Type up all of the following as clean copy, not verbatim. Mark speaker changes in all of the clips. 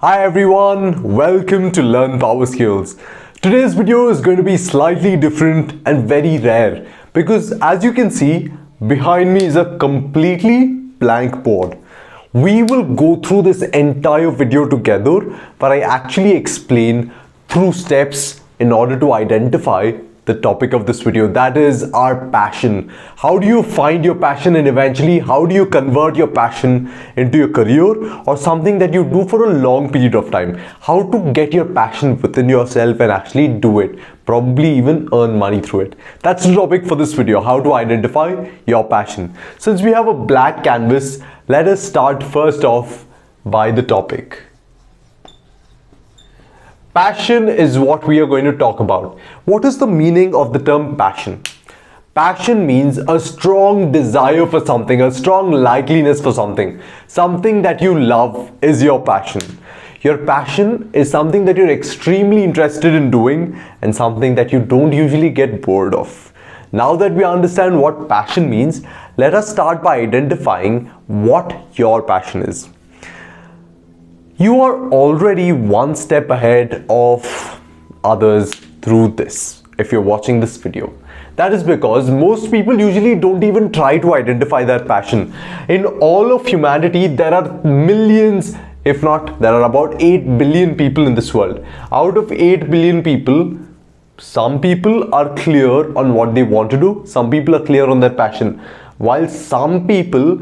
Speaker 1: Hi everyone, welcome to Learn Power Skills. Today's video is going to be slightly different and very rare because as you can see, behind me is a completely blank board. We will go through this entire video together, but I actually explain through steps in order to identify the topic of this video, that is our passion. How do you find your passion, and eventually how do you convert your passion into your career or something that you do for a long period of time? How to get your passion within yourself and actually do it, probably even earn money through it. That's the topic for this video, how to identify your passion. Since we have a black canvas, let us start first off by the topic. Passion is what we are going to talk about. What is the meaning of the term passion? Passion means a strong desire for something, a strong likeliness for something. Something that you love is your passion. Your passion is something that you're extremely interested in doing and something that you don't usually get bored of. Now that we understand what passion means, let us start by identifying what your passion is. You are already one step ahead of others through this if you're watching this video. That is because most people usually don't even try to identify their passion. In all of humanity, there are millions, if not, there are about 8 billion people in this world. Out of 8 billion people, some people are clear on what they want to do. Some people are clear on their passion. While some people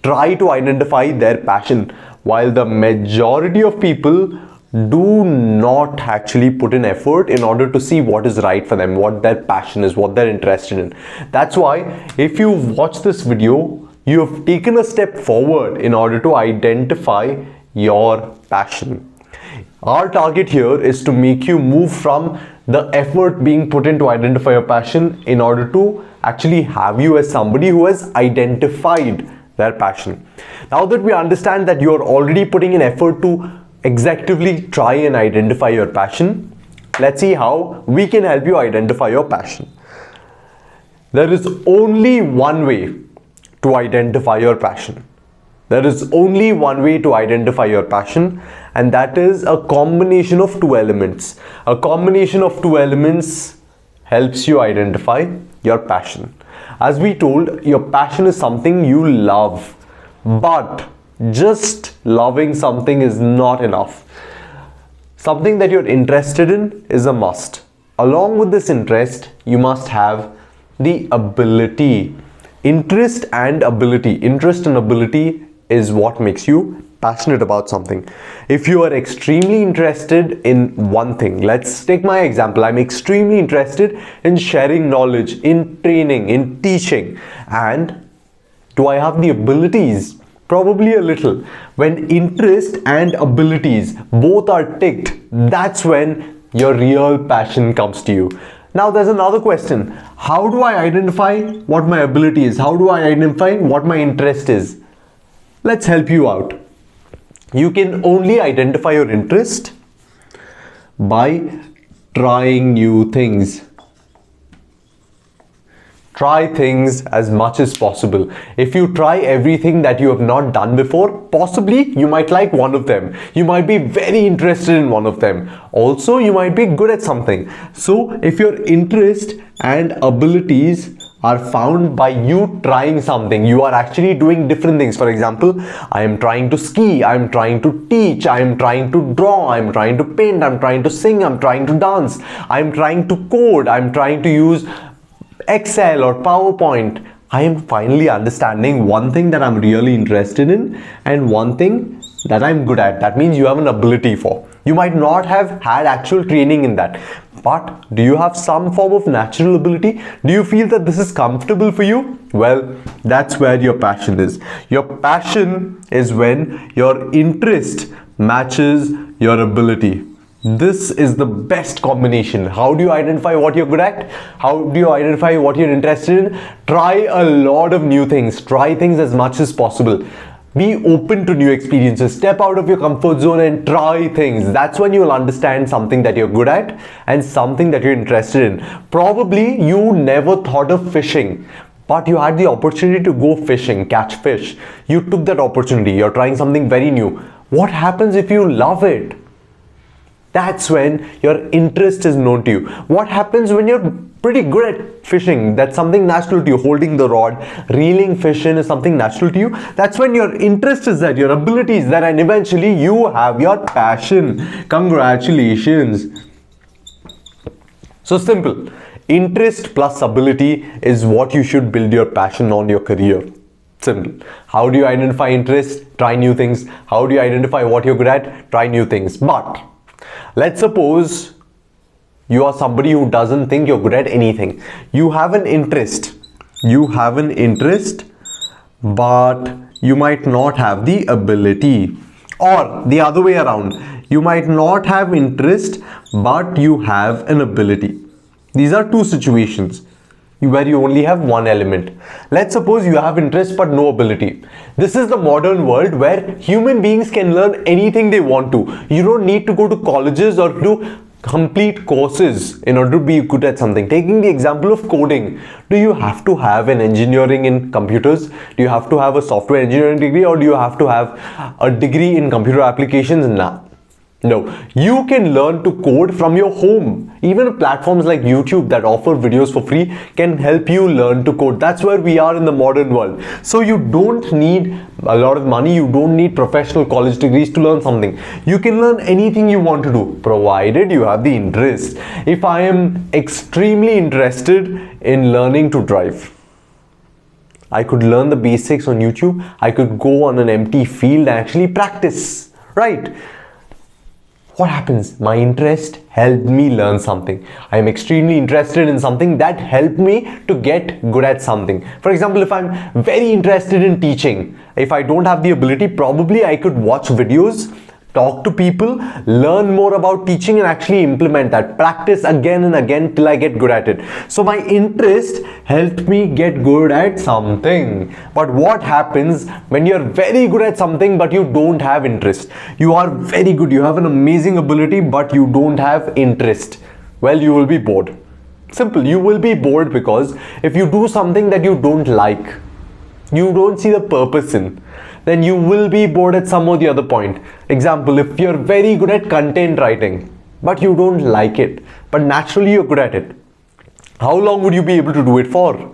Speaker 1: try to identify their passion, while the majority of people do not actually put in effort in order to see what is right for them, what their passion is, what they're interested in. That's why if you watch this video, you have taken a step forward in order to identify your passion. Our target here is to make you move from the effort being put in to identify your passion in order to actually have you as somebody who has identified their passion. Now that we understand that you're already putting in effort to exactly try and identify your passion, let's see how we can help you identify your passion. There is only one way to identify your passion. There is only one way to identify your passion, and that is a combination of two elements. A combination of two elements helps you identify your passion. As we told, your passion is something you love, but just loving something is not enough. Something that you're interested in is a must. Along with this interest, you must have the ability. Interest and ability is what makes you passionate about something. If you are extremely interested in one thing, let's take my example. I'm extremely interested in sharing knowledge, in training, in teaching. And do I have the abilities? Probably a little. When interest and abilities both are ticked, that's when your real passion comes to you. Now there's another question. How do I identify what my ability is? How do I identify what my interest is? Let's help you out. You can only identify your interest by trying new things. Try things as much as possible. If you try everything that you have not done before, possibly you might like one of them. You might be very interested in one of them. Also, you might be good at something. So if your interest and abilities are found by you trying something, you are actually doing different things. For example, I am trying to ski, I am trying to teach, I am trying to draw, I am trying to paint, I am trying to sing, I am trying to dance, I am trying to code, I am trying to use Excel or PowerPoint. I am finally understanding one thing that I'm really interested in and one thing that I'm good at. That means you have an ability for. You might not have had actual training in that, but do you have some form of natural ability? Do you feel that this is comfortable for you? Well, that's where your passion is. Your passion is when your interest matches your ability. This is the best combination. How do you identify what you're good at? How do you identify what you're interested in? Try a lot of new things. Try things as much as possible. Be open to new experiences. Step out of your comfort zone and try things. That's when you'll understand something that you're good at and something that you're interested in. Probably you never thought of fishing, but you had the opportunity to go fishing, catch fish. You took that opportunity. You're trying something very new. What happens if you love it? That's when your interest is known to you. What happens when you're pretty good at fishing? That's something natural to you. Holding the rod, reeling fish in is something natural to you. That's when your interest is there, your ability is there, and eventually you have your passion. Congratulations. So simple. Interest plus ability is what you should build your passion on, your career. Simple. How do you identify interest? Try new things. How do you identify what you're good at? Try new things. But let's suppose you are somebody who doesn't think you're good at anything. You have an interest. You have an interest, but you might not have the ability. Or the other way around. You might not have interest, but you have an ability. These are two situations where you only have one element. Let's suppose you have interest but no ability. This is the modern world where human beings can learn anything they want to. You don't need to go to colleges or do complete courses in order to be good at something. Taking the example of coding, do you have to have an engineering in computers? Do you have to have a software engineering degree, or do you have to have a degree in computer applications? Nah. No, you can learn to code from your home. Even platforms like YouTube that offer videos for free can help you learn to code. That's where we are in the modern world. So you don't need a lot of money. You don't need professional college degrees to learn something. You can learn anything you want to do, provided you have the interest. If I am extremely interested in learning to drive, I could learn the basics on YouTube. I could go on an empty field and actually practice, right? What happens? My interest helped me learn something. I am extremely interested in something that helped me to get good at something. For example, if I'm very interested in teaching, if I don't have the ability, probably I could watch videos, talk to people, learn more about teaching, and actually implement that. Practice again and again till I get good at it. So my interest helped me get good at something. But what happens when you're very good at something but you don't have interest? You are very good, you have an amazing ability, but you don't have interest. Well, you will be bored. Simple, you will be bored, because if you do something that you don't like, you don't see the purpose in, then you will be bored at some or the other point. Example, if you're very good at content writing, but you don't like it, but naturally you're good at it, how long would you be able to do it for?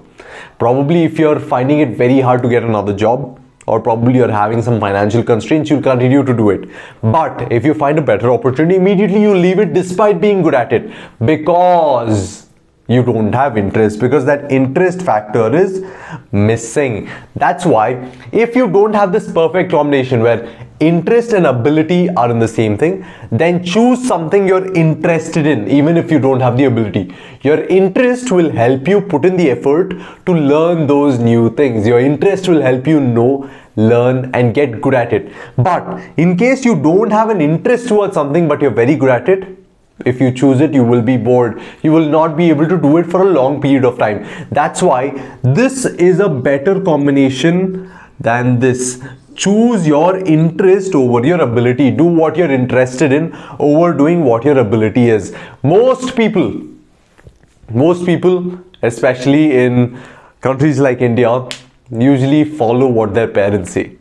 Speaker 1: Probably if you're finding it very hard to get another job, or probably you're having some financial constraints, you'll continue to do it. But if you find a better opportunity, immediately you leave it despite being good at it, because you don't have interest, because that interest factor is missing. That's why if you don't have this perfect combination where interest and ability are in the same thing, then choose something you're interested in, even if you don't have the ability. Your interest will help you put in the effort to learn those new things. Your interest will help you know, learn, and get good at it. But in case you don't have an interest towards something but you're very good at it, if you choose it, you will be bored. You will not be able to do it for a long period of time. That's why this is a better combination than this. Choose your interest over your ability. Do what you're interested in over doing what your ability is. Most people, especially in countries like India, usually follow what their parents say.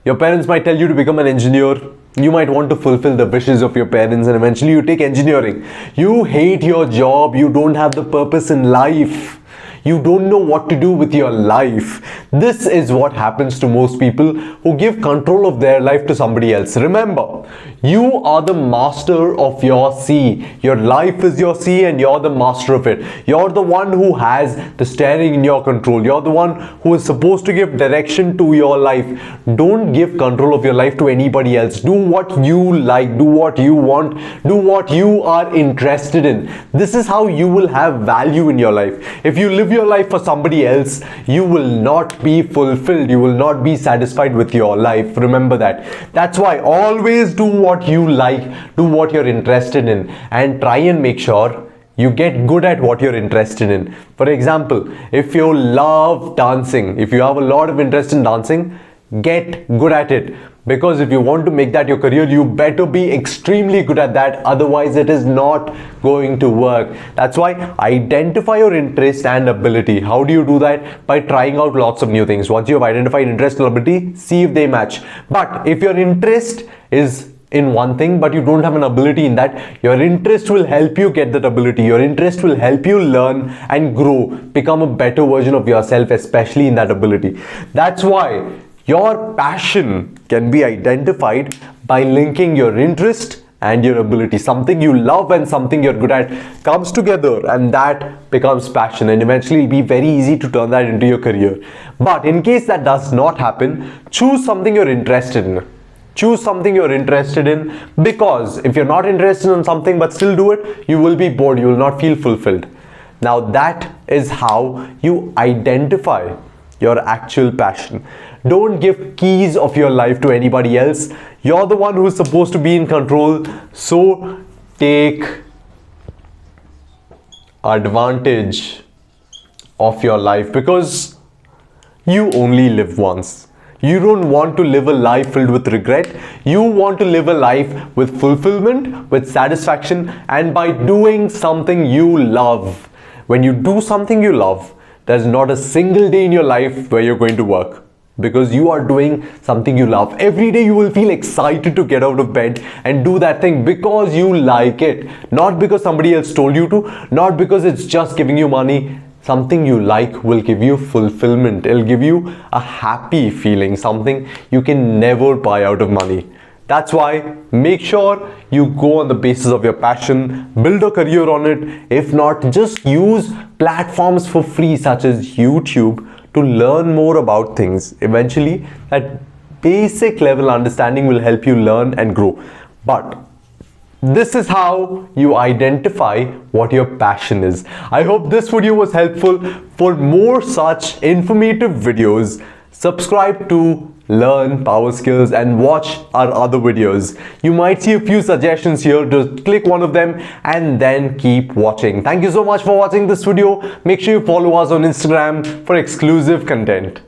Speaker 1: Your parents might tell you to become an engineer. You might want to fulfill the wishes of your parents, and eventually you take engineering. You hate your job. You don't have the purpose in life. You don't know what to do with your life. This is what happens to most people who give control of their life to somebody else. Remember, you are the master of your sea. Your life is your sea and you're the master of it. You're the one who has the steering in your control. You're the one who is supposed to give direction to your life. Don't give control of your life to anybody else. Do what you like. Do what you want. Do what you are interested in. This is how you will have value in your life. If you live your life for somebody else, you will not be fulfilled. You will not be satisfied with your life. Remember that. That's why always do what you like, do what you're interested in, and try and make sure you get good at what you're interested in. For example, if you love dancing, if you have a lot of interest in dancing, get good at it. Because if you want to make that your career, you better be extremely good at that. Otherwise, it is not going to work. That's why identify your interest and ability. How do you do that? By trying out lots of new things. Once you have identified interest and ability, see if they match. But if your interest is in one thing but you don't have an ability in that, your interest will help you get that ability. Your interest will help you learn and grow, become a better version of yourself, especially in that ability. That's why your passion can be identified by linking your interest and your ability. Something you love and something you're good at comes together, and that becomes passion, and eventually it'll be very easy to turn that into your career. But in case that does not happen, choose something you're interested in. Choose something you're interested in, because if you're not interested in something but still do it, you will be bored, you will not feel fulfilled. Now that is how you identify your actual passion. Don't give keys of your life to anybody else. You're the one who is supposed to be in control. So take advantage of your life, because you only live once. You don't want to live a life filled with regret. You want to live a life with fulfillment, with satisfaction, and by doing something you love. When you do something you love, there's not a single day in your life where you're going to work, because you are doing something you love. Every day you will feel excited to get out of bed and do that thing because you like it, not because somebody else told you to, not because it's just giving you money. Something you like will give you fulfillment. It'll give you a happy feeling, something you can never buy out of money. That's why make sure you go on the basis of your passion, build a career on it. If not, just use platforms for free such as YouTube to learn more about things. Eventually, that basic level understanding will help you learn and grow. But this is how you identify what your passion is. I hope this video was helpful. For more such informative videos, subscribe to Learn Power Skills and watch our other videos. You might see a few suggestions here. Just click one of them and then keep watching. Thank you so much for watching this video. Make sure you follow us on Instagram for exclusive content.